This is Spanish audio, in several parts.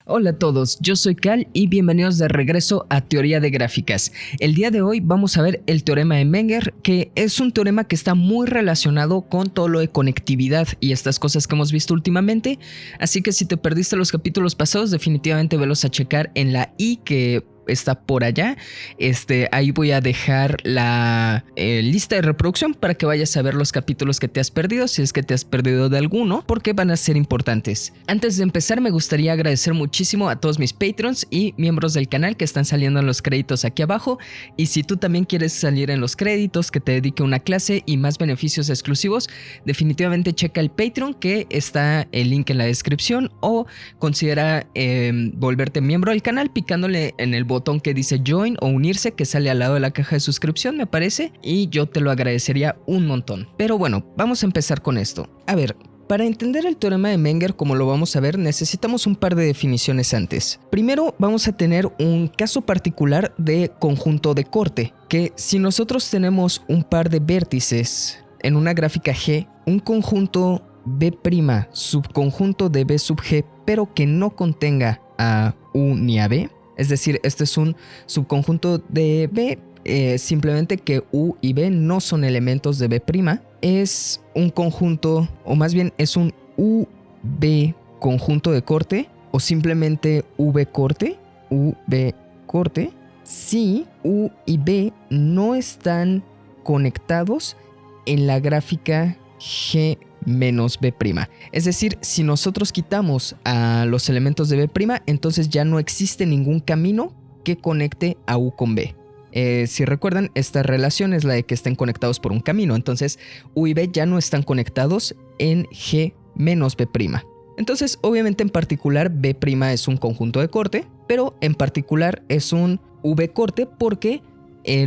Hola a todos, yo soy Cal y bienvenidos de regreso a Teoría de Gráficas. El día de hoy vamos a ver el teorema de Menger, que es un teorema que está muy relacionado con todo lo de conectividad y estas cosas que hemos visto últimamente, así que si te perdiste los capítulos pasados, definitivamente velos a checar en la i que está por allá. Ahí voy a dejar la lista de reproducción para que vayas a ver los capítulos que te has perdido, si es que te has perdido de alguno, porque van a ser importantes. Antes de empezar, me gustaría agradecer muchísimo a todos mis Patreons y miembros del canal que están saliendo en los créditos aquí abajo. Y si tú también quieres salir en los créditos, que te dedique una clase y más beneficios exclusivos, definitivamente checa el Patreon, que está el link en la descripción, o considera volverte miembro del canal picándole en el botón que dice Join o unirse, que sale al lado de la caja de suscripción, me parece, y yo te lo agradecería un montón. Pero bueno, vamos a empezar con esto. A ver, para entender el teorema de Menger, como lo vamos a ver, necesitamos un par de definiciones antes. Primero, vamos a tener un caso particular de conjunto de corte, que si nosotros tenemos un par de vértices en una gráfica G, un conjunto B', subconjunto de B sub G, pero que no contenga a U ni a B, es decir, este es un subconjunto de B, simplemente que U y B no son elementos de B', es un conjunto, o más bien es un UB conjunto de corte, o simplemente V corte, si U y B no están conectados en la gráfica G menos B'. Es decir, si nosotros quitamos a los elementos de B', entonces ya no existe ningún camino que conecte a U con B. Si recuerdan, esta relación es la de que estén conectados por un camino. Entonces, U y B ya no están conectados en G menos B'. Entonces, obviamente en particular, B' es un conjunto de corte, pero en particular es un V corte porque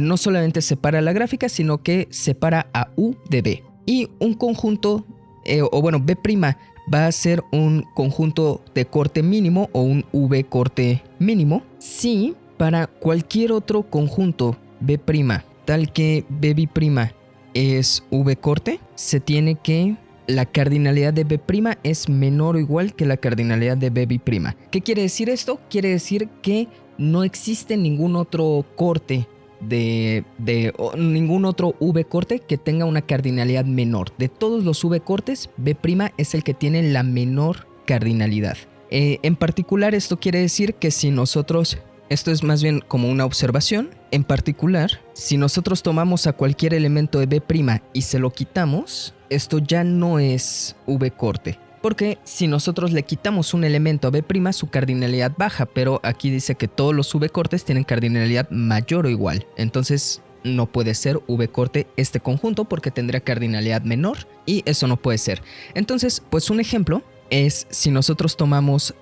no solamente separa la gráfica, sino que separa a U de B. Y un conjunto, B' va a ser un conjunto de corte mínimo o un V corte mínimo si para cualquier otro conjunto B', tal que B' es V corte, se tiene que la cardinalidad de B' es menor o igual que la cardinalidad de B'. ¿Qué quiere decir esto? Quiere decir que no existe ningún otro corte ningún otro V corte que tenga una cardinalidad menor. De todos los V cortes, B' es el que tiene la menor cardinalidad. En particular, esto quiere decir que si nosotros, esto es más bien como una observación, en particular, si nosotros tomamos a cualquier elemento de B' y se lo quitamos, esto ya no es V corte. Porque si nosotros le quitamos un elemento a B', su cardinalidad baja, pero aquí dice que todos los V cortes tienen cardinalidad mayor o igual. Entonces no puede ser V corte este conjunto porque tendría cardinalidad menor y eso no puede ser. Entonces, pues un ejemplo es si nosotros tomamos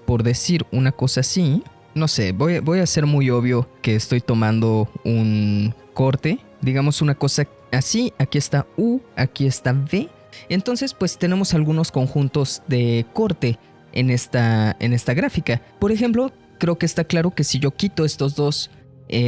por decir una cosa así, no sé, voy a ser muy obvio que estoy tomando un corte, digamos una cosa así, aquí está U, aquí está V. Entonces pues tenemos algunos conjuntos de corte en esta gráfica. Por ejemplo, creo que está claro que si yo quito estos dos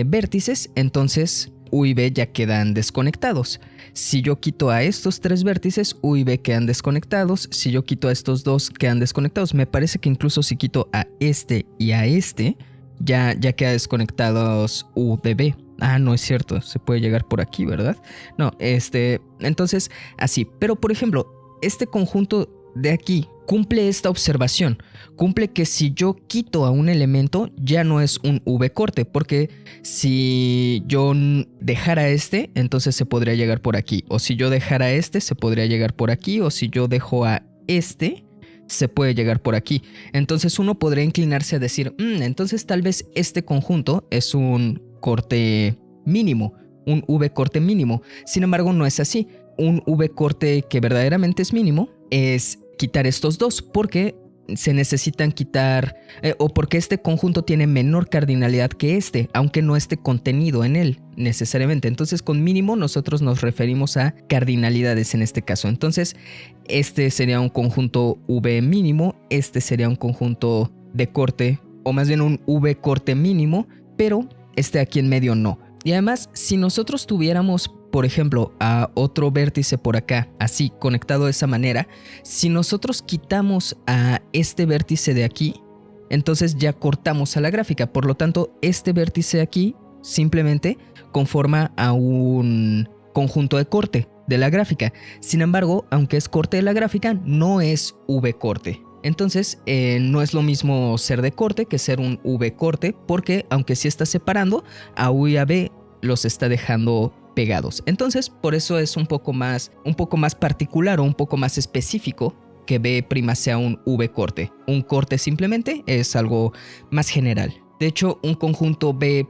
vértices, entonces U y B ya quedan desconectados. Si yo quito a estos tres vértices, U y B quedan desconectados. Si yo quito a estos dos, quedan desconectados. Me parece que incluso si quito a este y a este, ya quedan desconectados U de B. Ah, no es cierto, se puede llegar por aquí, ¿verdad? No, entonces así. Pero por ejemplo, este conjunto de aquí cumple esta observación. Cumple que si yo quito a un elemento, ya no es un V corte, porque si yo dejara este, entonces se podría llegar por aquí. O si yo dejara este, se podría llegar por aquí. O si yo dejo a este, se puede llegar por aquí. Entonces uno podría inclinarse a decir, entonces tal vez este conjunto es un corte mínimo, un V corte mínimo. Sin embargo, no es así. Un V corte que verdaderamente es mínimo es quitar estos dos porque se necesitan quitar o porque este conjunto tiene menor cardinalidad que este, aunque no esté contenido en él necesariamente. Entonces con mínimo nosotros nos referimos a cardinalidades en este caso. Entonces este sería un conjunto V mínimo, este sería un conjunto de corte o más bien un V corte mínimo, pero este aquí en medio no. Y además, si nosotros tuviéramos, por ejemplo, a otro vértice por acá, así, conectado de esa manera, si nosotros quitamos a este vértice de aquí, entonces ya cortamos a la gráfica. Por lo tanto, este vértice aquí simplemente conforma a un conjunto de corte de la gráfica. Sin embargo, aunque es corte de la gráfica, no es V-corte. Entonces, no es lo mismo ser de corte que ser un V-corte, porque aunque sí está separando, a U y a B los está dejando pegados. Entonces, por eso es un poco más particular o un poco más específico que B' sea un V-corte. Un corte simplemente es algo más general. De hecho, un conjunto B'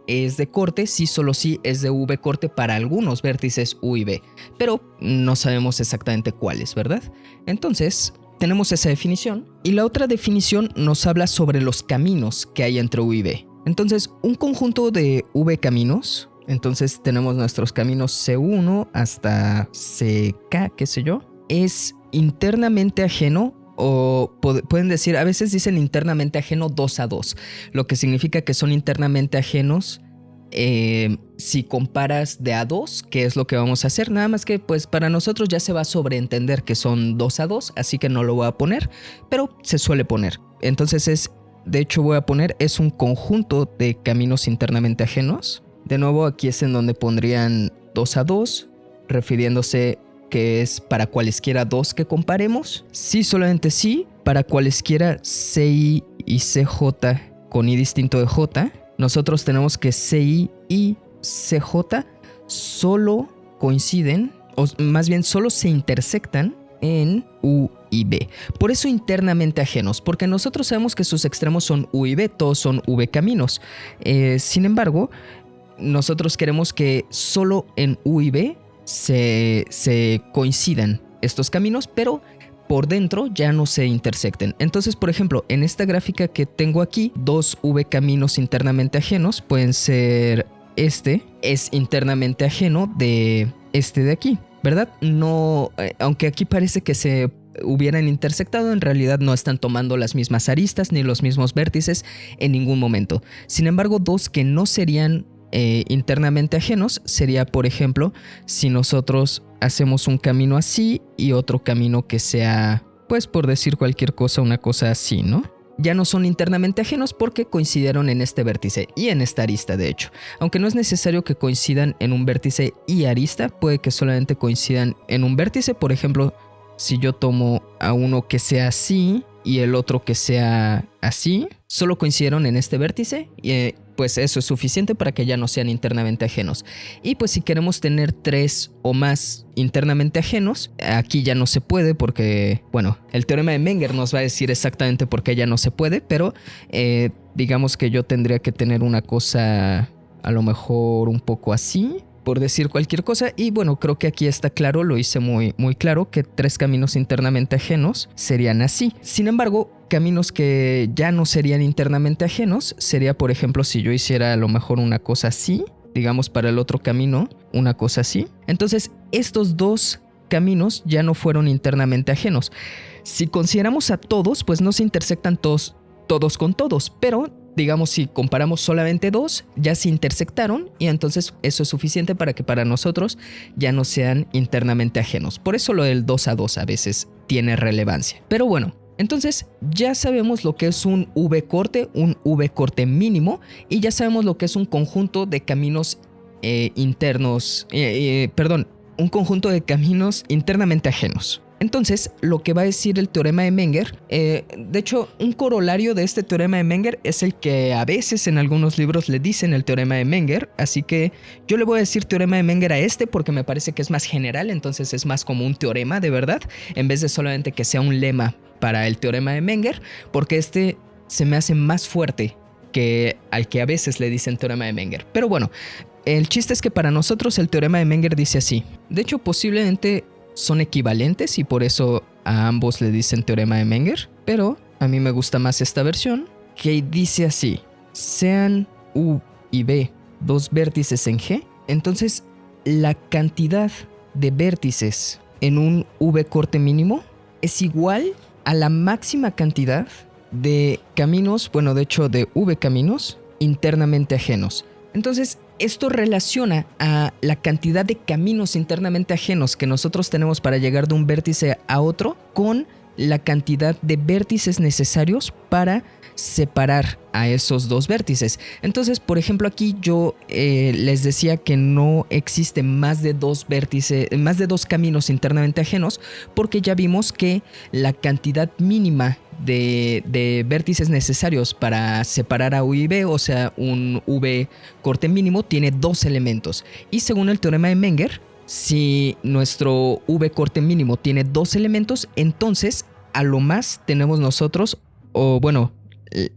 es de corte si solo si es de V-corte para algunos vértices U y B, pero no sabemos exactamente cuáles, ¿verdad? Entonces, tenemos esa definición. Y la otra definición nos habla sobre los caminos que hay entre U y B. Entonces, un conjunto de V caminos, entonces tenemos nuestros caminos C1 hasta CK, qué sé yo, es internamente ajeno, o pueden decir, a veces dicen internamente ajeno 2 a 2, lo que significa que son internamente ajenos si comparas de a 2, que es lo que vamos a hacer. Nada más que pues para nosotros ya se va a sobreentender que son 2 a 2, así que no lo voy a poner, pero se suele poner. Entonces de hecho voy a poner, es un conjunto de caminos internamente ajenos. De nuevo aquí es en donde pondrían 2 a 2, refiriéndose que es para cualesquiera dos que comparemos. Sí, solamente sí, para cualesquiera CI y CJ con I distinto de J, nosotros tenemos que CI y CJ solo coinciden, o más bien solo se intersectan en U y B. Por eso internamente ajenos, porque nosotros sabemos que sus extremos son U y B, todos son V caminos. Sin embargo, nosotros queremos que solo en U y B se coincidan estos caminos, pero por dentro ya no se intersecten. Entonces, por ejemplo, en esta gráfica que tengo aquí, dos V caminos internamente ajenos pueden ser este, es internamente ajeno de este de aquí, ¿verdad? No, aunque aquí parece que se hubieran intersectado, en realidad no están tomando las mismas aristas ni los mismos vértices en ningún momento. Sin embargo, dos que no serían internamente ajenos sería, por ejemplo, si nosotros hacemos un camino así y otro camino que sea, pues por decir cualquier cosa, una cosa así, ¿no? Ya no son internamente ajenos porque coincidieron en este vértice y en esta arista, de hecho. Aunque no es necesario que coincidan en un vértice y arista, puede que solamente coincidan en un vértice. Por ejemplo, si yo tomo a uno que sea así y el otro que sea así, solo coincidieron en este vértice y pues eso es suficiente para que ya no sean internamente ajenos. Y pues si queremos tener 3 o más internamente ajenos, aquí ya no se puede porque, bueno, el teorema de Menger nos va a decir exactamente por qué ya no se puede, pero digamos que yo tendría que tener una cosa a lo mejor un poco así, por decir cualquier cosa. Y bueno, creo que aquí está claro, lo hice muy claro, que 3 caminos internamente ajenos serían así. Sin embargo, caminos que ya no serían internamente ajenos sería, por ejemplo, si yo hiciera a lo mejor una cosa así, digamos para el otro camino, una cosa así. Entonces, estos 2 caminos ya no fueron internamente ajenos. Si consideramos a todos, pues no se intersectan todos con todos, pero digamos, si comparamos solamente 2, ya se intersectaron y entonces eso es suficiente para que para nosotros ya no sean internamente ajenos. Por eso lo del 2 a 2 a veces tiene relevancia. Pero bueno, entonces ya sabemos lo que es un V-corte mínimo, y ya sabemos lo que es un conjunto de caminos un conjunto de caminos internamente ajenos. Entonces, lo que va a decir el teorema de Menger, de hecho, un corolario de este teorema de Menger es el que a veces en algunos libros le dicen el teorema de Menger, así que yo le voy a decir teorema de Menger a este porque me parece que es más general, entonces es más como un teorema de verdad, en vez de solamente que sea un lema para el teorema de Menger, porque este se me hace más fuerte que al que a veces le dicen teorema de Menger. Pero bueno, el chiste es que para nosotros el teorema de Menger dice así. De hecho, posiblemente son equivalentes y por eso a ambos le dicen teorema de Menger, pero a mí me gusta más esta versión, que dice así: sean U y B 2 vértices en G, entonces la cantidad de vértices en un V-corte mínimo es igual a la máxima cantidad de caminos, bueno, de hecho de V caminos internamente ajenos. Entonces, esto relaciona a la cantidad de caminos internamente ajenos que nosotros tenemos para llegar de un vértice a otro con la cantidad de vértices necesarios para separar a esos dos vértices. Entonces, por ejemplo, aquí yo les decía que no existe más de dos vértices, más de dos caminos internamente ajenos, porque ya vimos que la cantidad mínima de vértices necesarios para separar a U y B, o sea, un V corte mínimo, tiene dos elementos. Y según el teorema de Menger, si nuestro V corte mínimo tiene dos elementos, entonces a lo más tenemos nosotros, o bueno,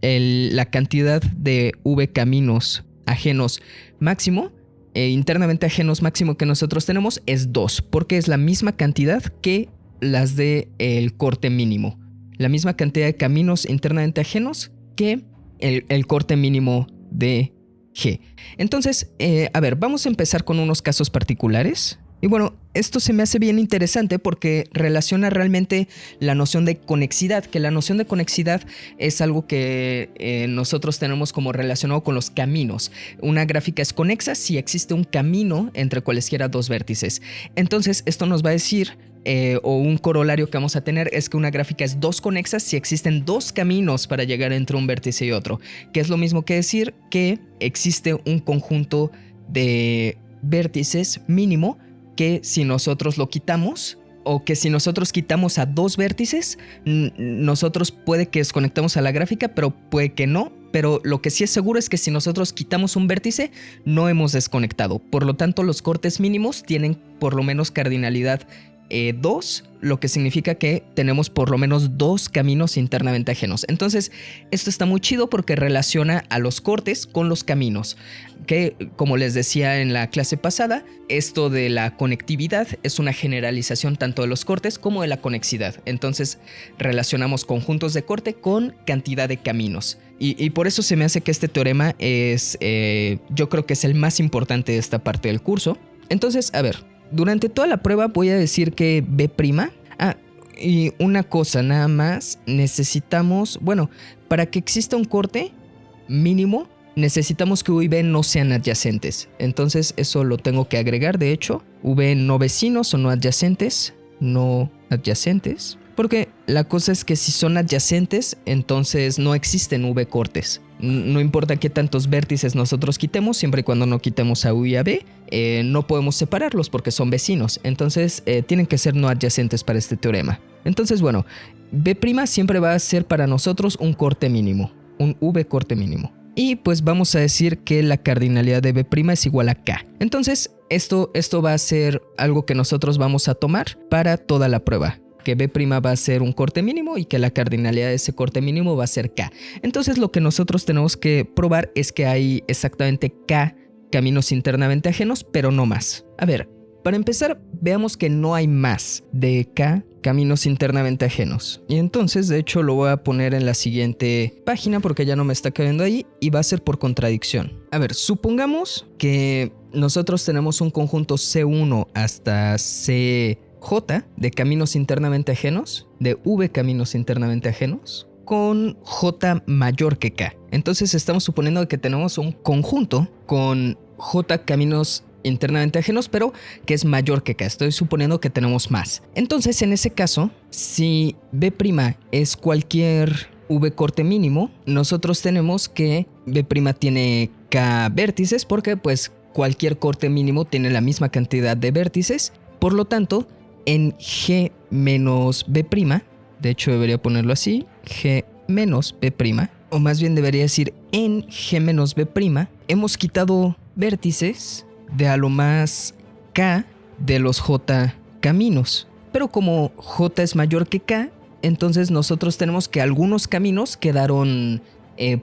la cantidad de V caminos ajenos máximo, internamente ajenos máximo que nosotros tenemos es 2, porque es la misma cantidad que las de el corte mínimo. La misma cantidad de caminos internamente ajenos que el corte mínimo de G. Entonces, a ver, vamos a empezar con unos casos particulares. Y bueno, esto se me hace bien interesante porque relaciona realmente la noción de conexidad, que la noción de conexidad es algo que nosotros tenemos como relacionado con los caminos. Una gráfica es conexa si existe un camino entre cualesquiera dos vértices. Entonces, esto nos va a decir, o un corolario que vamos a tener es que una gráfica es dos conexa si existen dos caminos para llegar entre un vértice y otro, que es lo mismo que decir que existe un conjunto de vértices mínimo que si nosotros lo quitamos, o que si nosotros quitamos a dos vértices, nosotros puede que desconectemos a la gráfica, pero puede que no. Pero lo que sí es seguro es que si nosotros quitamos un vértice, no hemos desconectado. Por lo tanto, los cortes mínimos tienen por lo menos cardinalidad 2, lo que significa que tenemos por lo menos dos caminos internamente ajenos. Entonces, esto está muy chido porque relaciona a los cortes con los caminos, que como les decía en la clase pasada, esto de la conectividad es una generalización tanto de los cortes como de la conexidad. Entonces, relacionamos conjuntos de corte con cantidad de caminos. Y por eso se me hace que este teorema es, yo creo que es el más importante de esta parte del curso. Entonces, a ver, durante toda la prueba voy a decir que B'. Y una cosa nada más, necesitamos, bueno, para que exista un corte mínimo, necesitamos que U y B no sean adyacentes. Entonces eso lo tengo que agregar, de hecho, V no vecinos o no adyacentes, porque la cosa es que si son adyacentes, entonces no existen V cortes. No importa qué tantos vértices nosotros quitemos, siempre y cuando no quitemos a U y a B, no podemos separarlos porque son vecinos. Entonces tienen que ser no adyacentes para este teorema. Entonces, bueno, B' siempre va a ser para nosotros un corte mínimo, un V corte mínimo. Y pues vamos a decir que la cardinalidad de B' es igual a K. Entonces, esto va a ser algo que nosotros vamos a tomar para toda la prueba, que B' va a ser un corte mínimo y que la cardinalidad de ese corte mínimo va a ser K. Entonces lo que nosotros tenemos que probar es que hay exactamente K caminos internamente ajenos, pero no más. A ver, para empezar, veamos que no hay más de K caminos internamente ajenos. Y entonces, de hecho, lo voy a poner en la siguiente página porque ya no me está cayendo ahí y va a ser por contradicción. A ver, supongamos que nosotros tenemos un conjunto C1 hasta CJ de caminos internamente ajenos, de V caminos internamente ajenos, con J mayor que K. Entonces estamos suponiendo que tenemos un conjunto con J caminos internamente ajenos, pero que es mayor que K. Estoy suponiendo que tenemos más. Entonces, en ese caso, si B' es cualquier V corte mínimo, nosotros tenemos que B' tiene K vértices porque pues cualquier corte mínimo tiene la misma cantidad de vértices. Por lo tanto, en G menos B', de hecho debería ponerlo así, G menos B', o más bien debería decir en G menos B', hemos quitado vértices de a lo más K de los J caminos. Pero como J es mayor que K, entonces nosotros tenemos que algunos caminos quedaron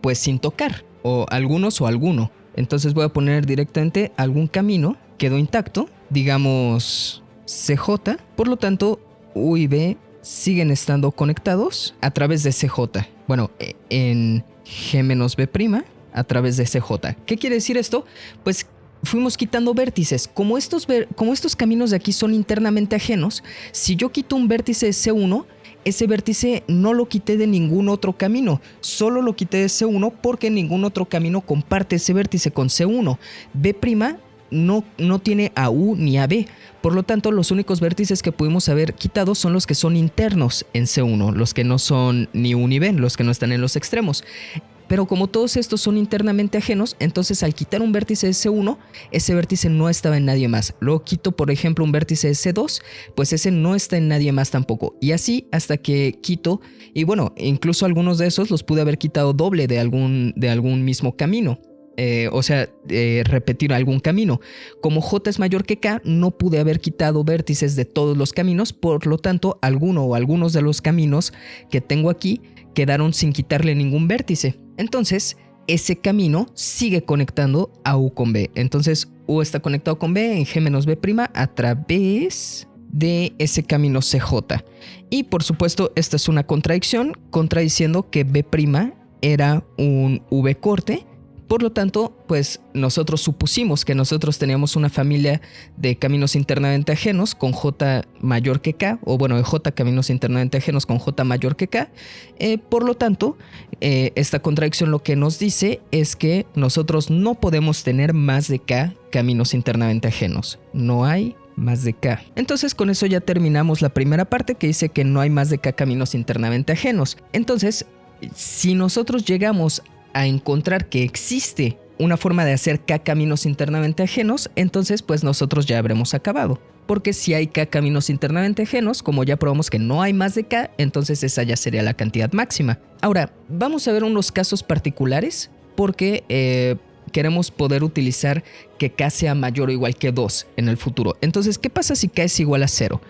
pues sin tocar, o algunos o alguno. Entonces voy a poner directamente algún camino quedó intacto, digamos CJ, por lo tanto U y B siguen estando conectados a través de CJ. Bueno, en G menos B' a través de CJ. ¿Qué quiere decir esto? Pues fuimos quitando vértices. Como estos caminos de aquí son internamente ajenos, si yo quito un vértice de C1, ese vértice no lo quité de ningún otro camino, solo lo quité de C1 porque ningún otro camino comparte ese vértice con C1. B' no tiene a U ni a B. Por lo tanto, los únicos vértices que pudimos haber quitado son los que son internos en C1, los que no son ni U ni B, los que no están en los extremos. Pero como todos estos son internamente ajenos, entonces al quitar un vértice de C1, ese vértice no estaba en nadie más. Luego quito, por ejemplo, un vértice de C2, pues ese no está en nadie más tampoco. Y así hasta que quito, y bueno, incluso algunos de esos los pude haber quitado doble de algún mismo camino. Repetir algún camino. Como J es mayor que K, no pude haber quitado vértices de todos los caminos, por lo tanto, algunos de los caminos que tengo aquí quedaron sin quitarle ningún vértice. Entonces, ese camino sigue conectando a U con B. Entonces, U está conectado con B en G menos B' a través de ese camino CJ. Y por supuesto, esta es una contradicción, contradiciendo que B' era un V corte. Por lo tanto, pues nosotros supusimos que nosotros teníamos una familia de caminos internamente ajenos con J mayor que K, o bueno, de J caminos internamente ajenos con J mayor que K. Por lo tanto, esta contradicción lo que nos dice es que nosotros no podemos tener más de K caminos internamente ajenos. No hay más de K. Entonces con eso ya terminamos la primera parte que dice que no hay más de K caminos internamente ajenos. Entonces, si nosotros llegamos a encontrar que existe una forma de hacer K caminos internamente ajenos, entonces pues nosotros ya habremos acabado. Porque si hay K caminos internamente ajenos, como ya probamos que no hay más de K, entonces esa ya sería la cantidad máxima. Ahora, vamos a ver unos casos particulares porque queremos poder utilizar que K sea mayor o igual que 2 en el futuro. Entonces, ¿qué pasa si K es igual a 0?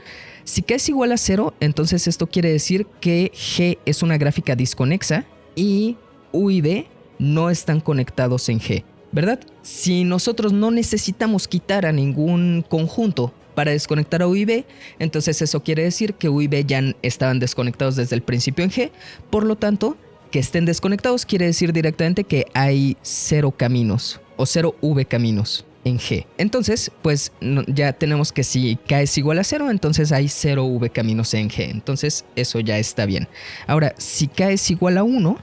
Si K es igual a 0, entonces esto quiere decir que G es una gráfica disconexa y U y B no están conectados en G, ¿verdad? Si nosotros no necesitamos quitar a ningún conjunto para desconectar a U y B, entonces eso quiere decir que U y B ya estaban desconectados desde el principio en G. Por lo tanto, que estén desconectados quiere decir directamente que hay 0 caminos o 0 V caminos en G. Entonces, pues ya tenemos que si K es igual a 0, entonces hay 0 V caminos en G. Entonces, eso ya está bien. Ahora, si K es igual a 1,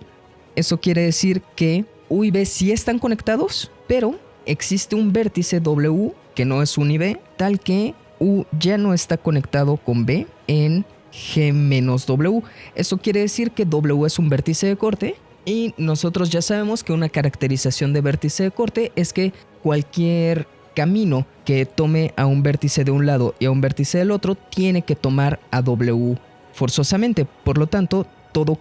eso quiere decir que U y B sí están conectados, pero existe un vértice W que no es U ni B, tal que U ya no está conectado con B en G menos W. Eso quiere decir que W es un vértice de corte y nosotros ya sabemos que una caracterización de vértice de corte es que cualquier camino que tome a un vértice de un lado y a un vértice del otro tiene que tomar a W forzosamente. Por lo tanto, todo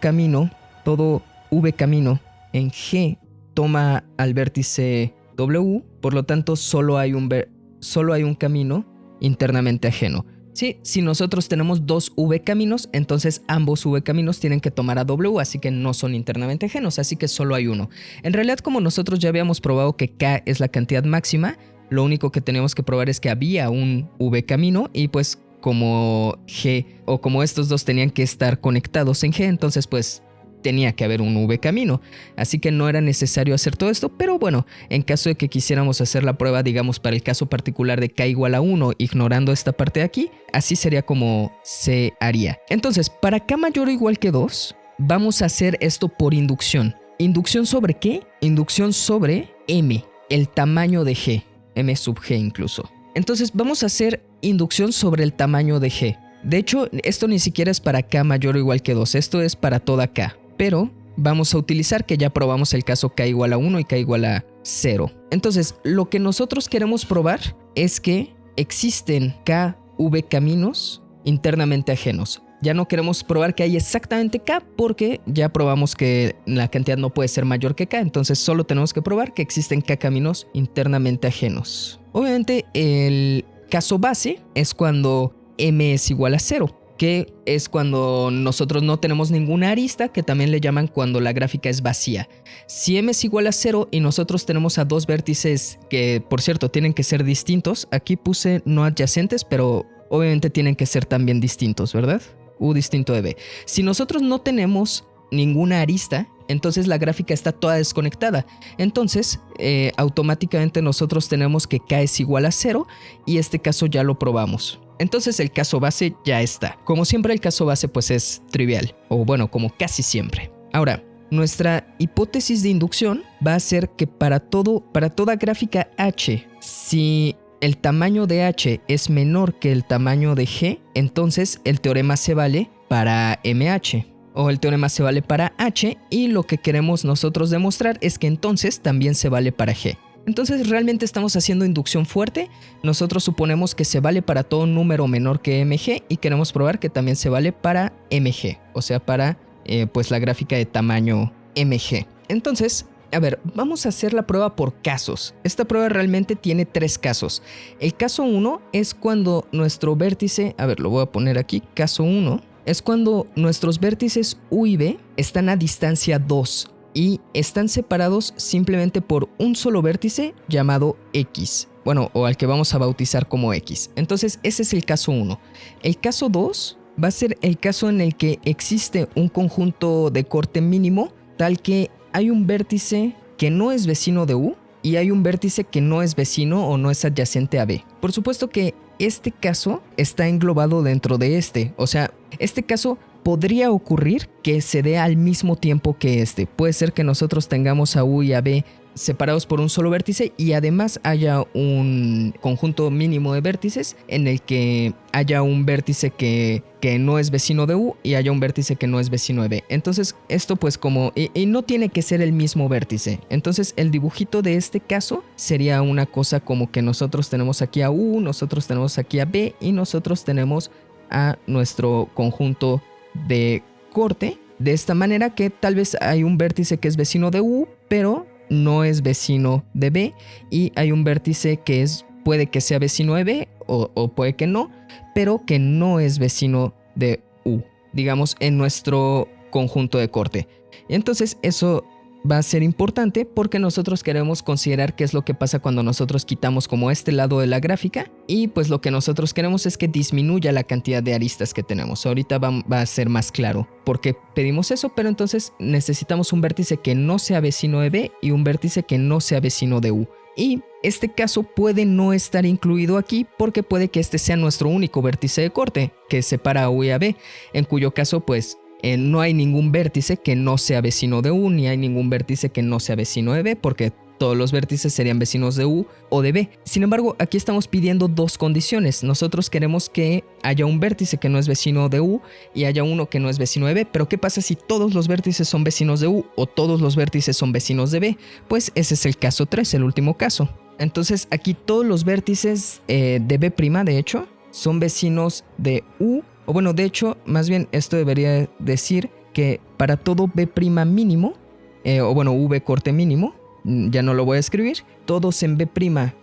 V camino en G toma al vértice W, por lo tanto solo hay un camino internamente ajeno. Sí, si nosotros tenemos dos V caminos, entonces ambos V caminos tienen que tomar a W, así que no son internamente ajenos, así que solo hay uno. En realidad, como nosotros ya habíamos probado que K es la cantidad máxima, lo único que tenemos que probar es que había un V camino y pues como G o como estos dos tenían que estar conectados en G, entonces pues tenía que haber un V camino, así que no era necesario hacer todo esto, pero bueno, en caso de que quisiéramos hacer la prueba, digamos para el caso particular de K igual a 1, ignorando esta parte de aquí, así sería como se haría. Entonces, para K mayor o igual que 2, vamos a hacer esto por inducción. ¿Inducción sobre qué? Inducción sobre M, el tamaño de G, M sub G incluso. Entonces vamos a hacer inducción sobre el tamaño de G. De hecho, esto ni siquiera es para K mayor o igual que 2, esto es para toda K. Pero vamos a utilizar que ya probamos el caso K igual a 1 y K igual a 0. Entonces, lo que nosotros queremos probar es que existen KV caminos internamente ajenos. Ya no queremos probar que hay exactamente K porque ya probamos que la cantidad no puede ser mayor que K. Entonces, solo tenemos que probar que existen K caminos internamente ajenos. Obviamente, el caso base es cuando M es igual a 0. Que es cuando nosotros no tenemos ninguna arista, que también le llaman cuando la gráfica es vacía. Si M es igual a 0 y nosotros tenemos a dos vértices que, por cierto, tienen que ser distintos. Aquí puse no adyacentes, pero obviamente tienen que ser también distintos, ¿verdad? U distinto de B. Si nosotros no tenemos ninguna arista, entonces la gráfica está toda desconectada. Entonces, automáticamente nosotros tenemos que K es igual a 0 y este caso ya lo probamos. Entonces el caso base ya está. Como siempre el caso base pues es trivial, o bueno, como casi siempre. Ahora, nuestra hipótesis de inducción va a ser que para toda gráfica H, si el tamaño de H es menor que el tamaño de G, entonces el teorema se vale para MH. O el teorema se vale para H, y lo que queremos nosotros demostrar es que entonces también se vale para G. Entonces realmente estamos haciendo inducción fuerte. Nosotros suponemos que se vale para todo número menor que MG y queremos probar que también se vale para MG, o sea, para pues la gráfica de tamaño MG. Entonces, a ver, vamos a hacer la prueba por casos. Esta prueba realmente tiene 3 casos. El caso 1 es cuando nuestro vértice, a ver, lo voy a poner aquí, caso 1, es cuando nuestros vértices U y B están a distancia 2 y están separados simplemente por un solo vértice llamado X. Bueno, o al que vamos a bautizar como X. Entonces, ese es el caso 1. El caso 2 va a ser el caso en el que existe un conjunto de corte mínimo tal que hay un vértice que no es vecino de U y hay un vértice que no es vecino o no es adyacente a B. Por supuesto que este caso está englobado dentro de este. O sea, este caso podría ocurrir que se dé al mismo tiempo que este. Puede ser que nosotros tengamos a U y a B separados por un solo vértice y además haya un conjunto mínimo de vértices en el que haya un vértice que no es vecino de U y haya un vértice que no es vecino de B. Entonces esto pues como... Y no tiene que ser el mismo vértice. Entonces el dibujito de este caso sería una cosa como que nosotros tenemos aquí a U, nosotros tenemos aquí a B y nosotros tenemos a nuestro conjunto de corte. De esta manera que tal vez hay un vértice que es vecino de U, pero no es vecino de B, y hay un vértice que puede que sea vecino de B o puede que no, pero que no es vecino de U, digamos, en nuestro conjunto de corte. Y entonces eso va a ser importante porque nosotros queremos considerar qué es lo que pasa cuando nosotros quitamos como este lado de la gráfica, y pues lo que nosotros queremos es que disminuya la cantidad de aristas que tenemos. Ahorita va a ser más claro por qué pedimos eso, pero entonces necesitamos un vértice que no sea vecino de B y un vértice que no sea vecino de U. Y este caso puede no estar incluido aquí porque puede que este sea nuestro único vértice de corte que separa a U y a B, en cuyo caso pues no hay ningún vértice que no sea vecino de U, ni hay ningún vértice que no sea vecino de B, porque todos los vértices serían vecinos de U o de B. Sin embargo, aquí estamos pidiendo 2 condiciones. Nosotros queremos que haya un vértice que no es vecino de U y haya uno que no es vecino de B, pero ¿qué pasa si todos los vértices son vecinos de U o todos los vértices son vecinos de B? Pues ese es el caso 3, el último caso. Entonces aquí todos los vértices de B', de hecho, son vecinos de U. O bueno, de hecho, más bien esto debería decir que para todo B' mínimo, o bueno, V corte mínimo, ya no lo voy a escribir, todos en B'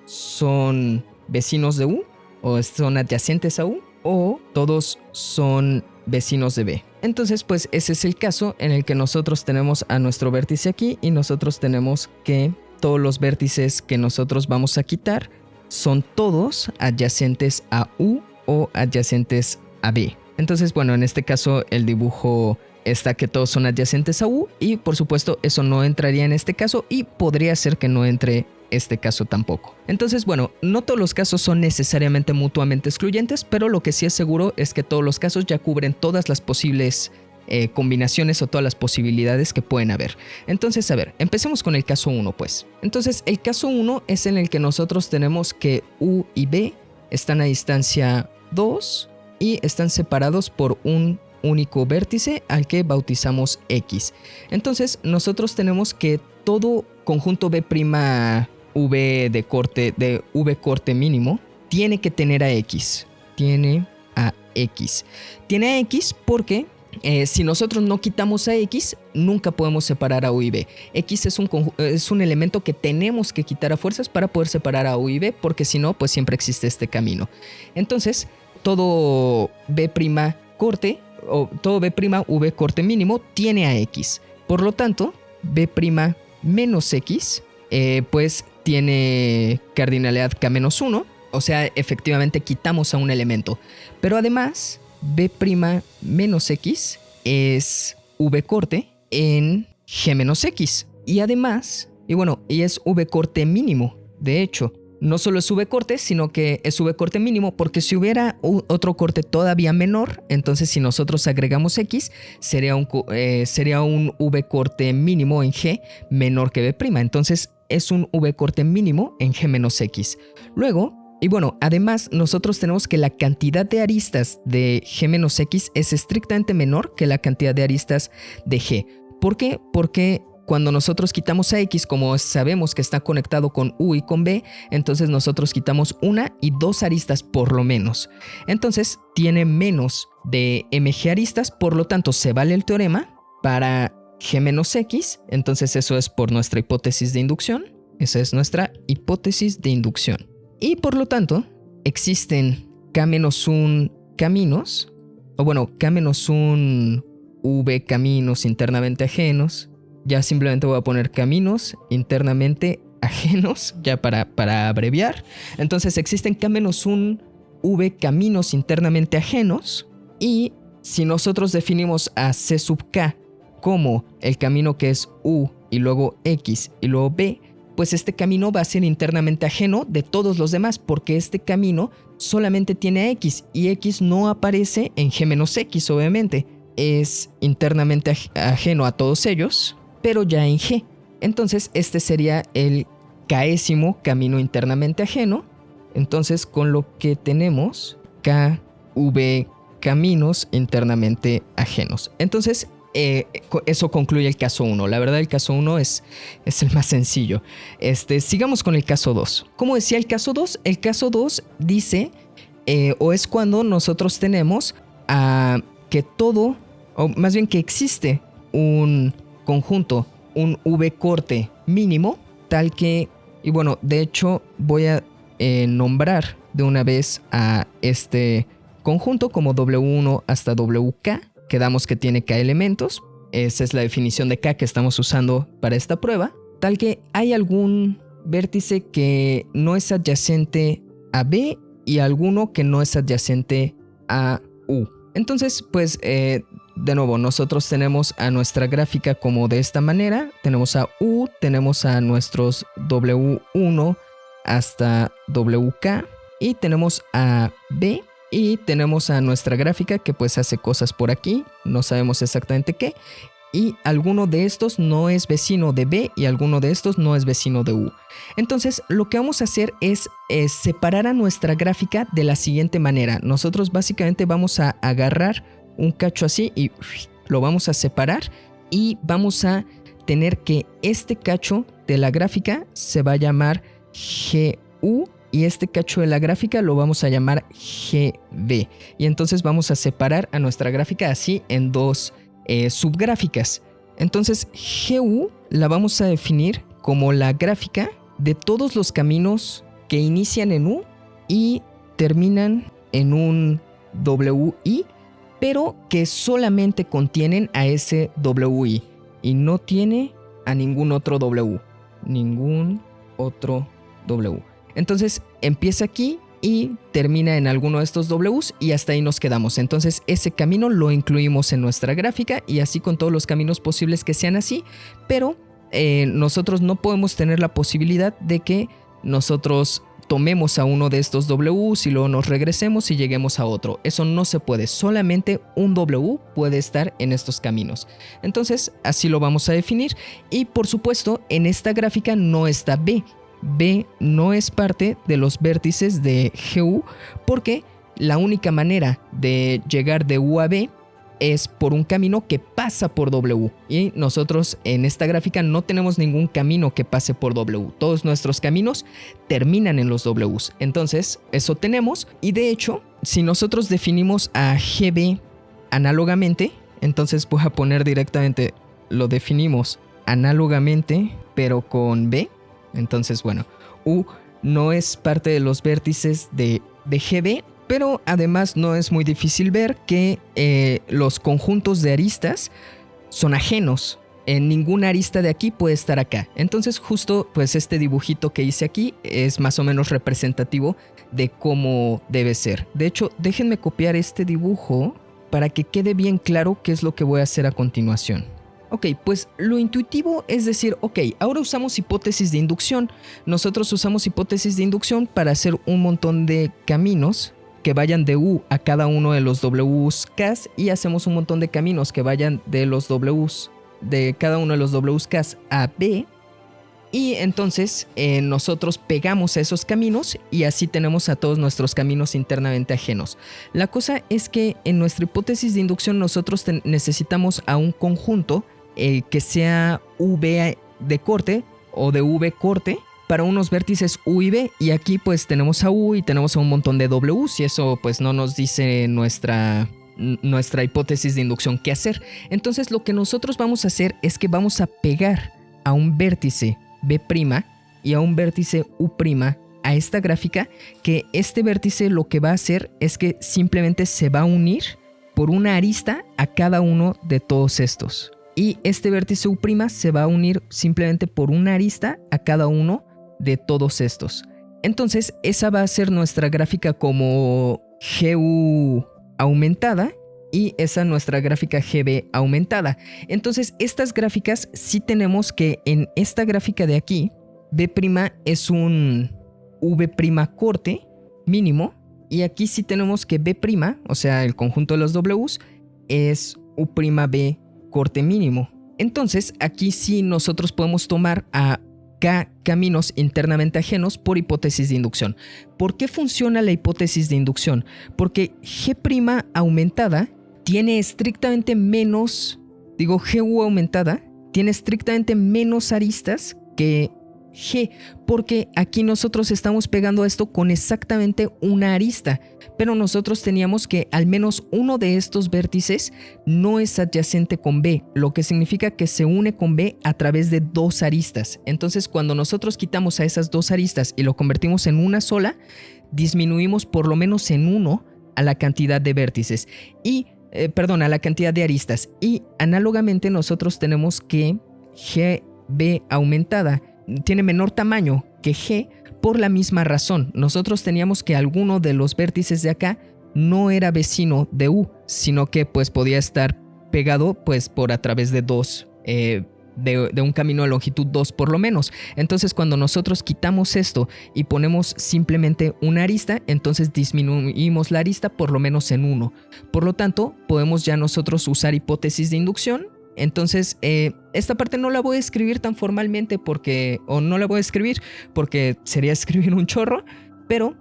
son vecinos de U, o son adyacentes a U, o todos son vecinos de B. Entonces, pues ese es el caso en el que nosotros tenemos a nuestro vértice aquí y nosotros tenemos que todos los vértices que nosotros vamos a quitar son todos adyacentes a U o adyacentes a B. Entonces, bueno, en este caso el dibujo está que todos son adyacentes a U y por supuesto eso no entraría en este caso y podría ser que no entre este caso tampoco. Entonces, bueno, no todos los casos son necesariamente mutuamente excluyentes, pero lo que sí es seguro es que todos los casos ya cubren todas las posibles combinaciones o todas las posibilidades que pueden haber. Entonces, a ver, empecemos con el caso 1 pues. Entonces, el caso 1 es en el que nosotros tenemos que U y B están a distancia 2 y están separados por un único vértice al que bautizamos X. Entonces nosotros tenemos que todo conjunto B' V de V corte mínimo tiene que tener a X. Tiene a X porque si nosotros no quitamos a X, nunca podemos separar a U y B. X es un elemento que tenemos que quitar a fuerzas para poder separar a U y B, porque si no, pues siempre existe este camino. Entonces, todo B' corte o todo B' V corte mínimo tiene a X. Por lo tanto, B' menos X pues tiene cardinalidad K-1, o sea, efectivamente quitamos a un elemento. Pero además, B' menos X es V corte en G menos X. Y además, y es V corte mínimo. De hecho, no solo es V-corte, sino que es V-corte mínimo, porque si hubiera otro corte todavía menor, entonces si nosotros agregamos X, sería un V-corte mínimo en G menor que B'. Entonces es un V-corte mínimo en G menos X. Luego, y bueno, además nosotros tenemos que la cantidad de aristas de G menos X es estrictamente menor que la cantidad de aristas de G. ¿Por qué? Porque cuando nosotros quitamos a X, como sabemos que está conectado con U y con B, entonces nosotros quitamos una y dos aristas por lo menos. Entonces tiene menos de mg aristas, por lo tanto se vale el teorema para G menos X. Entonces eso es por nuestra hipótesis de inducción. Esa es nuestra hipótesis de inducción. Y por lo tanto existen K-1 caminos, o bueno, K-1 V caminos internamente ajenos. Ya simplemente voy a poner caminos internamente ajenos, ya para abreviar. Entonces existen K-1 V caminos internamente ajenos. Y si nosotros definimos a C sub K como el camino que es U y luego X y luego B, pues este camino va a ser internamente ajeno de todos los demás, porque este camino solamente tiene a X y X no aparece en G menos X, obviamente. Es internamente ajeno a todos ellos, pero ya en G. Entonces este sería el késimo camino internamente ajeno. Entonces con lo que tenemos KV caminos internamente ajenos. Entonces eso concluye el caso 1. La verdad el caso 1 es el más sencillo. Sigamos con el caso 2. Como decía el caso 2 dice o es cuando nosotros tenemos que todo, o más bien que existe un conjunto, un V-corte mínimo, tal que, y bueno, de hecho voy a nombrar de una vez a este conjunto como W1 hasta WK. Quedamos que tiene K elementos. Esa es la definición de K que estamos usando para esta prueba. Tal que hay algún vértice que no es adyacente a B y alguno que no es adyacente a U. Entonces, pues, de nuevo, nosotros tenemos a nuestra gráfica como de esta manera. Tenemos a U, tenemos a nuestros W1 hasta WK y tenemos a B. Y tenemos a nuestra gráfica que pues hace cosas por aquí, no sabemos exactamente qué. Y alguno de estos no es vecino de B y alguno de estos no es vecino de U. Entonces lo que vamos a hacer es separar a nuestra gráfica de la siguiente manera. Nosotros básicamente vamos a agarrar un cacho así y lo vamos a separar. Y vamos a tener que este cacho de la gráfica se va a llamar GU. Y este cacho de la gráfica lo vamos a llamar GB. Y entonces vamos a separar a nuestra gráfica así en dos subgráficas. Entonces GU la vamos a definir como la gráfica de todos los caminos que inician en U y terminan en un WI, pero que solamente contienen a ese WI y no tiene a ningún otro W. Ningún otro W. Entonces empieza aquí y termina en alguno de estos Ws y hasta ahí nos quedamos. Entonces ese camino lo incluimos en nuestra gráfica y así con todos los caminos posibles que sean así, pero nosotros no podemos tener la posibilidad de que nosotros tomemos a uno de estos Ws y luego nos regresemos y lleguemos a otro. Eso no se puede, solamente un W puede estar en estos caminos. Entonces así lo vamos a definir y por supuesto en esta gráfica no está B. B no es parte de los vértices de GU porque la única manera de llegar de U a B es por un camino que pasa por W y nosotros en esta gráfica no tenemos ningún camino que pase por W. Todos nuestros caminos terminan en los Ws. Entonces eso tenemos y de hecho si nosotros definimos a GB análogamente, entonces voy a poner directamente lo definimos análogamente pero con B. Entonces, bueno, U no es parte de los vértices de GB, pero además no es muy difícil ver que los conjuntos de aristas son ajenos. Ninguna arista de aquí puede estar acá. Entonces, justo pues este dibujito que hice aquí es más o menos representativo de cómo debe ser. De hecho, déjenme copiar este dibujo para que quede bien claro qué es lo que voy a hacer a continuación. Ok, pues lo intuitivo es decir, ok, ahora usamos hipótesis de inducción. Nosotros usamos hipótesis de inducción para hacer un montón de caminos que vayan de U a cada uno de los WKs y hacemos un montón de caminos que vayan de los Ws, de cada uno de los WKs a B. Y entonces nosotros pegamos a esos caminos y así tenemos a todos nuestros caminos internamente ajenos. La cosa es que en nuestra hipótesis de inducción nosotros necesitamos a un conjunto que sea V de corte o de V corte para unos vértices U y B, y aquí pues tenemos a U y tenemos a un montón de Ws y eso pues no nos dice nuestra hipótesis de inducción qué hacer. Entonces lo que nosotros vamos a hacer es que vamos a pegar a un vértice B' y a un vértice U' a esta gráfica, que este vértice lo que va a hacer es que simplemente se va a unir por una arista a cada uno de todos estos. Y este vértice U' se va a unir simplemente por una arista a cada uno de todos estos. Entonces esa va a ser nuestra gráfica como GU aumentada y esa nuestra gráfica GB aumentada. Entonces estas gráficas sí tenemos que en esta gráfica de aquí B' es un V' corte mínimo y aquí sí tenemos que B', o sea el conjunto de los Ws, es U'B corte mínimo. Entonces aquí sí nosotros podemos tomar a K caminos internamente ajenos por hipótesis de inducción. ¿Por qué funciona la hipótesis de inducción? Porque G' aumentada tiene estrictamente menos, GU aumentada tiene estrictamente menos aristas que G, porque aquí nosotros estamos pegando esto con exactamente una arista, pero nosotros teníamos que al menos uno de estos vértices no es adyacente con B, lo que significa que se une con B a través de dos aristas. Entonces cuando nosotros quitamos a esas dos aristas y lo convertimos en una sola, disminuimos por lo menos en uno a la cantidad de vértices a la cantidad de aristas, y análogamente nosotros tenemos que GB aumentada tiene menor tamaño que G por la misma razón. Nosotros teníamos que alguno de los vértices de acá no era vecino de U, sino que pues podía estar pegado pues por a través de dos, de un camino de longitud 2 por lo menos. Entonces cuando nosotros quitamos esto y ponemos simplemente una arista, entonces disminuimos la arista por lo menos en 1. Por lo tanto, podemos ya nosotros usar hipótesis de inducción. Entonces esta parte no la voy a escribir tan formalmente porque sería escribir un chorro, pero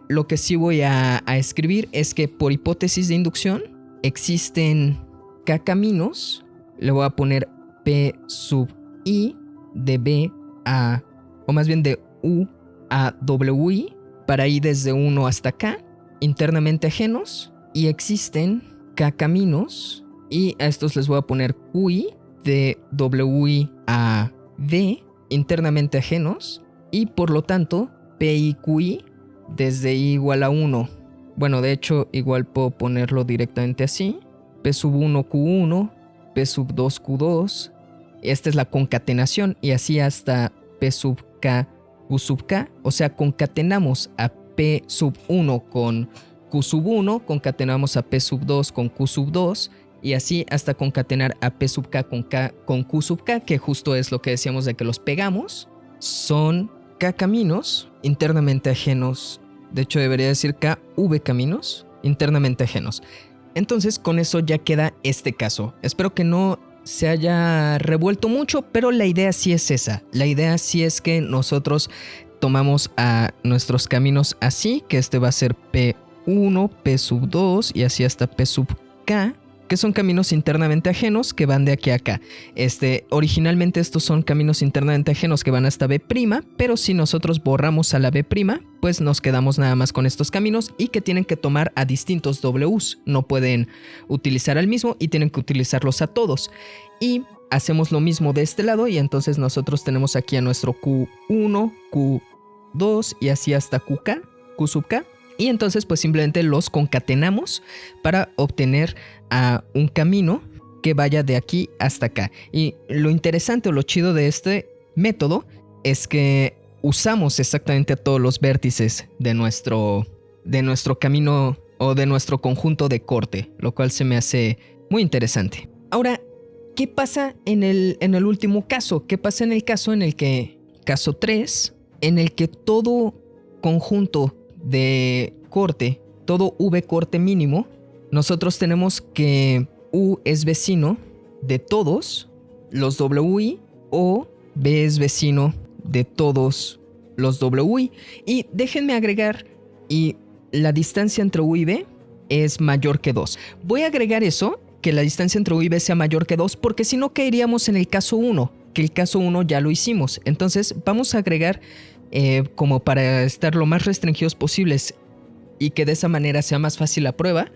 lo que sí voy a escribir es que por hipótesis de inducción existen K caminos. Le voy a poner P sub I de B a, o más bien de U a WI para I desde 1 hasta K internamente ajenos, y existen K caminos y a estos les voy a poner QI de WI a V internamente ajenos, y por lo tanto PI QI desde I igual a 1. Bueno, de hecho igual puedo ponerlo directamente así: P sub 1 Q1, P sub 2 Q2. Esta es la concatenación y así hasta P sub K Q sub K. O sea, concatenamos a P sub 1 con Q sub 1, concatenamos a P sub 2 con Q sub 2 y así hasta concatenar a P sub K con Q sub K, que justo es lo que decíamos de que los pegamos. Son K caminos internamente ajenos. De hecho debería decir KV caminos internamente ajenos. Entonces con eso ya queda este caso. Espero que no se haya revuelto mucho, pero la idea sí es esa. La idea sí es que nosotros tomamos a nuestros caminos así, que este va a ser P1, P sub 2 y así hasta P sub K, que son caminos internamente ajenos que van de aquí a acá. Originalmente estos son caminos internamente ajenos que van hasta B', pero si nosotros borramos a la B', pues nos quedamos nada más con estos caminos y que tienen que tomar a distintos Ws. No pueden utilizar al mismo y tienen que utilizarlos a todos. Y hacemos lo mismo de este lado y entonces nosotros tenemos aquí a nuestro Q1, Q2 y así hasta QK, Q sub K. Y entonces pues simplemente los concatenamos para obtener a un camino que vaya de aquí hasta acá. Y lo interesante o lo chido de este método es que usamos exactamente a todos los vértices de nuestro camino o de nuestro conjunto de corte, lo cual se me hace muy interesante. Ahora, ¿Qué pasa en el último caso? ¿Qué pasa en el caso caso 3, en el que todo conjunto de corte, todo V corte mínimo, nosotros tenemos que U es vecino de todos los WI o B es vecino de todos los WI? Y déjenme agregar, y la distancia entre U y B es mayor que 2. Voy a agregar eso, que la distancia entre U y B sea mayor que 2, porque si no caeríamos en el caso 1, que el caso 1 ya lo hicimos. Entonces vamos a agregar, como para estar lo más restringidos posibles y que de esa manera sea más fácil la prueba,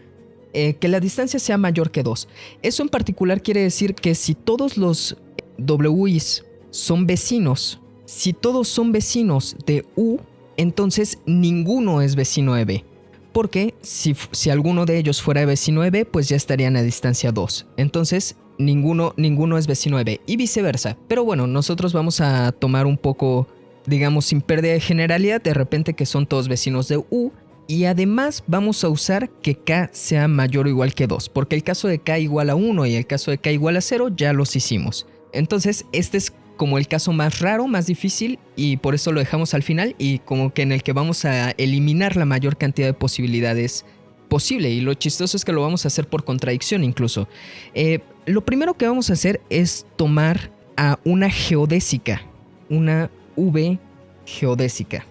que la distancia sea mayor que 2. Eso en particular quiere decir que si todos los WIs son vecinos, si todos son vecinos de U, entonces ninguno es vecino de B. Porque si alguno de ellos fuera vecino de B, pues ya estarían a distancia 2. Entonces ninguno es vecino de B y viceversa. Pero bueno, nosotros vamos a tomar un poco, digamos, sin pérdida de generalidad, de repente que son todos vecinos de U. Y además vamos a usar que K sea mayor o igual que 2, porque el caso de K igual a 1 y el caso de K igual a 0 ya los hicimos. Entonces este es como el caso más raro, más difícil, y por eso lo dejamos al final, y como que en el que vamos a eliminar la mayor cantidad de posibilidades posible. Y lo chistoso es que lo vamos a hacer por contradicción incluso. Lo primero que vamos a hacer es tomar a una geodésica, una V geodésica.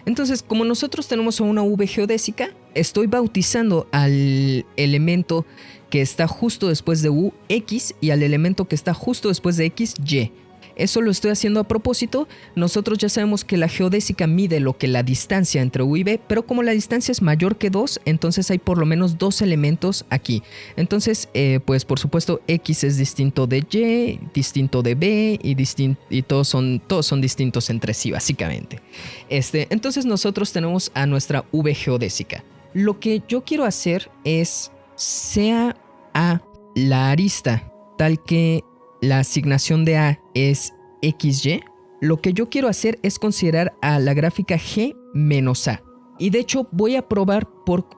Entonces, como nosotros tenemos una V geodésica, estoy bautizando al elemento que está justo después de U, X, y al elemento que está justo después de X, Y. Eso lo estoy haciendo a propósito. Nosotros ya sabemos que la geodésica mide lo que la distancia entre U y B, pero como la distancia es mayor que 2, entonces hay por lo menos 2 elementos aquí. Entonces, pues por supuesto, X es distinto de Y, distinto de B y todos son distintos entre sí, básicamente. Entonces nosotros tenemos a nuestra V geodésica. Lo que yo quiero hacer es, sea A la arista tal que la asignación de A es XY, lo que yo quiero hacer es considerar a la gráfica G menos A. Y de hecho voy a probar por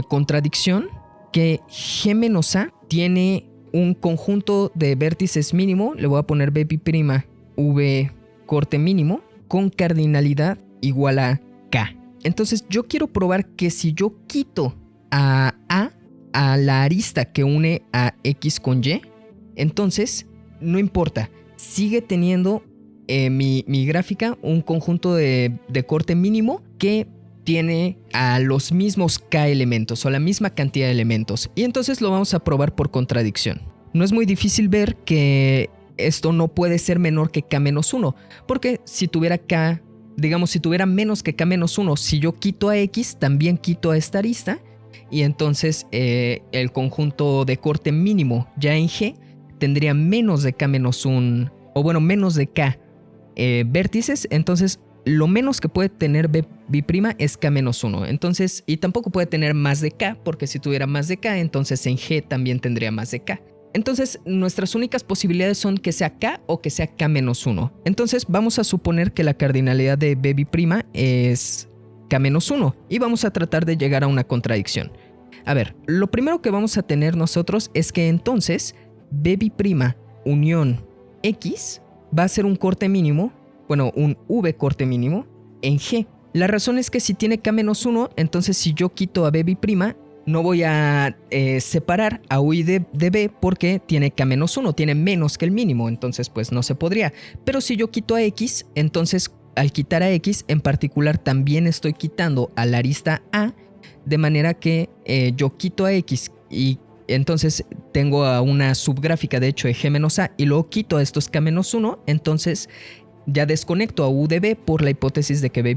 contradicción que G menos A tiene un conjunto de vértices mínimo, le voy a poner B' V corte mínimo, con cardinalidad igual a K. Entonces yo quiero probar que si yo quito a la arista que une a X con Y, entonces no importa, sigue teniendo mi gráfica un conjunto de corte mínimo que tiene a los mismos K elementos o la misma cantidad de elementos. Y entonces lo vamos a probar por contradicción. No es muy difícil ver que esto no puede ser menor que K menos 1, porque si tuviera K, digamos, si tuviera menos que K menos 1, si yo quito a X, también quito a esta arista, y entonces el conjunto de corte mínimo ya en G tendría menos de K menos 1, o bueno, menos de K vértices. Entonces lo menos que puede tener B' es K menos 1. Entonces, y tampoco puede tener más de K, porque si tuviera más de K, entonces en G también tendría más de K. Entonces nuestras únicas posibilidades son que sea K o que sea K menos 1. Entonces vamos a suponer que la cardinalidad de B' es K menos 1 y vamos a tratar de llegar a una contradicción. A ver, lo primero que vamos a tener nosotros es que entonces B' unión X va a ser un corte mínimo, bueno, un V corte mínimo en G. La razón es que si tiene K menos 1, entonces si yo quito a B', no voy a separar a U y de B porque tiene K menos 1, tiene menos que el mínimo, entonces pues no se podría. Pero si yo quito a X, entonces al quitar a X en particular también estoy quitando a la arista A, de manera que yo quito a X y entonces tengo a una subgráfica de hecho de G menos A y luego quito a estos K menos 1, entonces ya desconecto a U de B por la hipótesis de que B'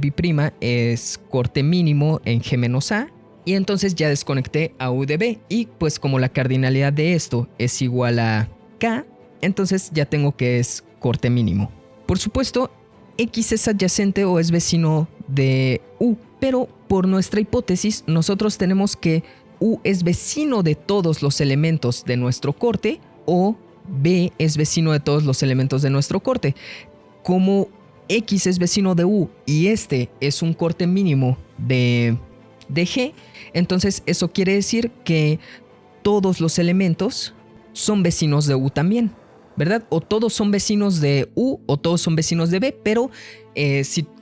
es corte mínimo en G menos A, y entonces ya desconecté a U de B, y pues como la cardinalidad de esto es igual a K, entonces ya tengo que es corte mínimo. Por supuesto, X es adyacente o es vecino de U, pero por nuestra hipótesis nosotros tenemos que U es vecino de todos los elementos de nuestro corte o B es vecino de todos los elementos de nuestro corte. Como X es vecino de U y este es un corte mínimo de G, entonces eso quiere decir que todos los elementos son vecinos de U también, ¿verdad? O todos son vecinos de U o todos son vecinos de B, pero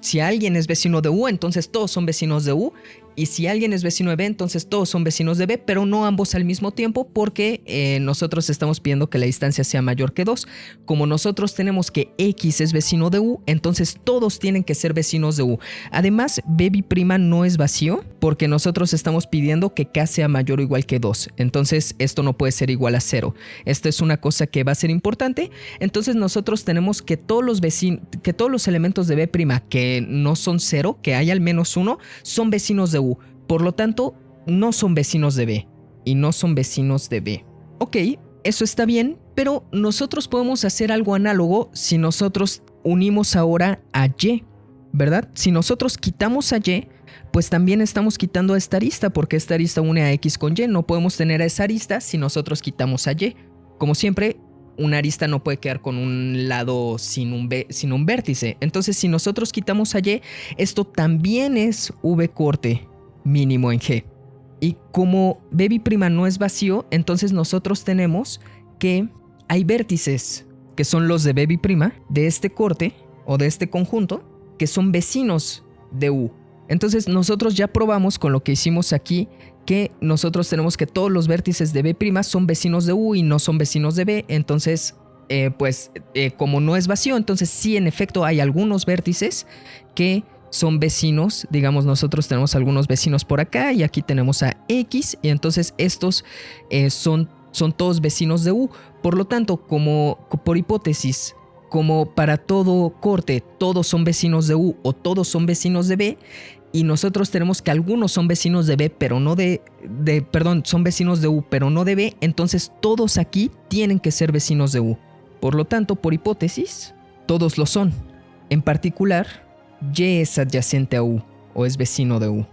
si alguien es vecino de U, entonces todos son vecinos de U. Y si alguien es vecino de B, entonces todos son vecinos de B, pero no ambos al mismo tiempo porque nosotros estamos pidiendo que la distancia sea mayor que 2. Como nosotros tenemos que X es vecino de U, entonces todos tienen que ser vecinos de U. Además, B' no es vacío porque nosotros estamos pidiendo que K sea mayor o igual que 2. Entonces esto no puede ser igual a 0. Esto es una cosa que va a ser importante. Entonces nosotros tenemos que todos los elementos de B' que no son 0, que hay al menos uno, son vecinos de U. Por lo tanto, no son vecinos de B y no son vecinos de B. Ok, eso está bien, pero nosotros podemos hacer algo análogo si nosotros unimos ahora a Y, ¿verdad? Si nosotros quitamos a Y, pues también estamos quitando a esta arista, porque esta arista une a X con Y. No podemos tener a esa arista si nosotros quitamos a Y. Como siempre, una arista no puede quedar con un lado sin un vértice. Entonces, si nosotros quitamos a Y, esto también es V corte mínimo en G. Y como B' no es vacío, entonces nosotros tenemos que hay vértices que son los de B' de este corte o de este conjunto que son vecinos de U. Entonces nosotros ya probamos con lo que hicimos aquí que nosotros tenemos que todos los vértices de B' son vecinos de U y no son vecinos de B. Entonces como no es vacío, entonces sí, en efecto hay algunos vértices que son vecinos. Digamos, nosotros tenemos algunos vecinos por acá y aquí tenemos a X, y entonces estos son todos vecinos de U. Por lo tanto, como por hipótesis, como para todo corte todos son vecinos de U o todos son vecinos de B, y nosotros tenemos que algunos son vecinos de B, pero no son vecinos de U, pero no de B, entonces todos aquí tienen que ser vecinos de U. Por lo tanto, por hipótesis, todos lo son. En particular, Y es adyacente a U o es vecino de U.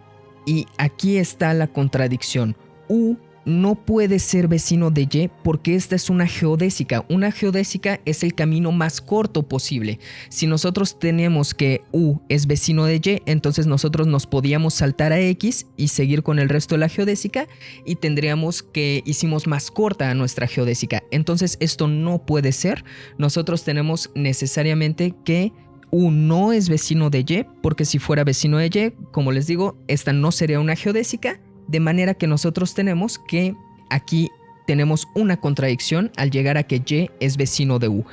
Y aquí está la contradicción. U no puede ser vecino de Y porque esta es una geodésica. Una geodésica es el camino más corto posible. Si nosotros tenemos que U es vecino de Y, entonces nosotros nos podíamos saltar a X y seguir con el resto de la geodésica y tendríamos que hicimos más corta a nuestra geodésica. Entonces esto no puede ser. Nosotros tenemos necesariamente que U no es vecino de Y, porque si fuera vecino de Y, como les digo, esta no sería una geodésica, de manera que nosotros tenemos que aquí tenemos una contradicción al llegar a que Y es vecino de U.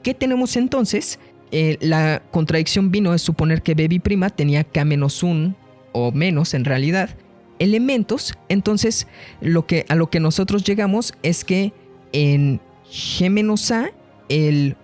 ¿Qué tenemos entonces? La contradicción vino de suponer que B' tenía K-1 o menos en realidad elementos. Entonces a lo que nosotros llegamos es que en G-A el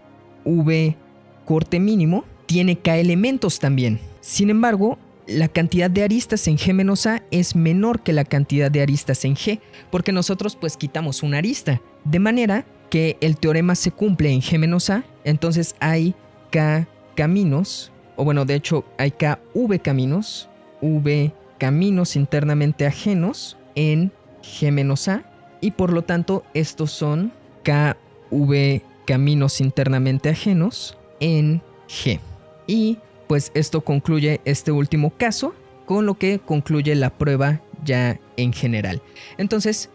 V corte mínimo tiene K elementos también. Sin embargo, la cantidad de aristas en G-A es menor que la cantidad de aristas en G, porque nosotros pues quitamos una arista. De manera que el teorema se cumple en G-A, entonces hay K caminos, o bueno, de hecho hay KV caminos, V caminos internamente ajenos en G-A, y por lo tanto estos son KV caminos internamente ajenos en G. Y pues esto concluye este último caso, con lo que concluye la prueba ya en general. Entonces,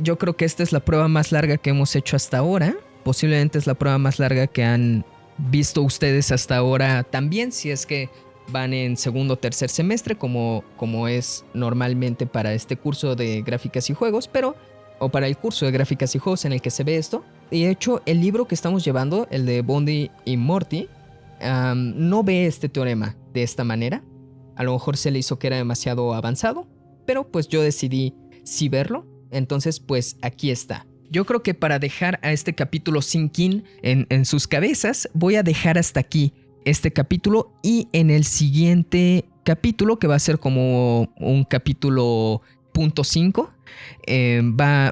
yo creo que esta es la prueba más larga que hemos hecho hasta ahora. Posiblemente es la prueba más larga que han visto ustedes hasta ahora también, si es que van en segundo o tercer semestre, como es normalmente para este curso de gráficas y juegos, o para el curso de gráficas y juegos en el que se ve esto. Y de hecho, el libro que estamos llevando, el de Bondi y Morty, no ve este teorema de esta manera. A lo mejor se le hizo que era demasiado avanzado, pero pues yo decidí sí verlo. Entonces pues aquí está. Yo creo que para dejar a este capítulo sink in en sus cabezas, voy a dejar hasta aquí este capítulo, y en el siguiente capítulo, que va a ser como un capítulo .5,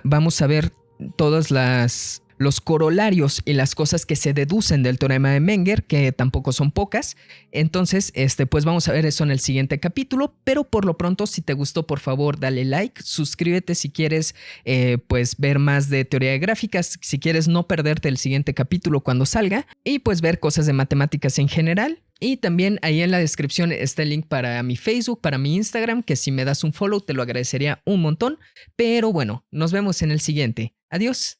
vamos a ver todas los corolarios y las cosas que se deducen del teorema de Menger, que tampoco son pocas. Entonces, pues vamos a ver eso en el siguiente capítulo, pero por lo pronto, si te gustó, por favor, dale like, suscríbete si quieres pues ver más de teoría de gráficas, si quieres no perderte el siguiente capítulo cuando salga, y pues ver cosas de matemáticas en general. Y también ahí en la descripción está el link para mi Facebook, para mi Instagram, que si me das un follow te lo agradecería un montón. Pero bueno, nos vemos en el siguiente. Adiós.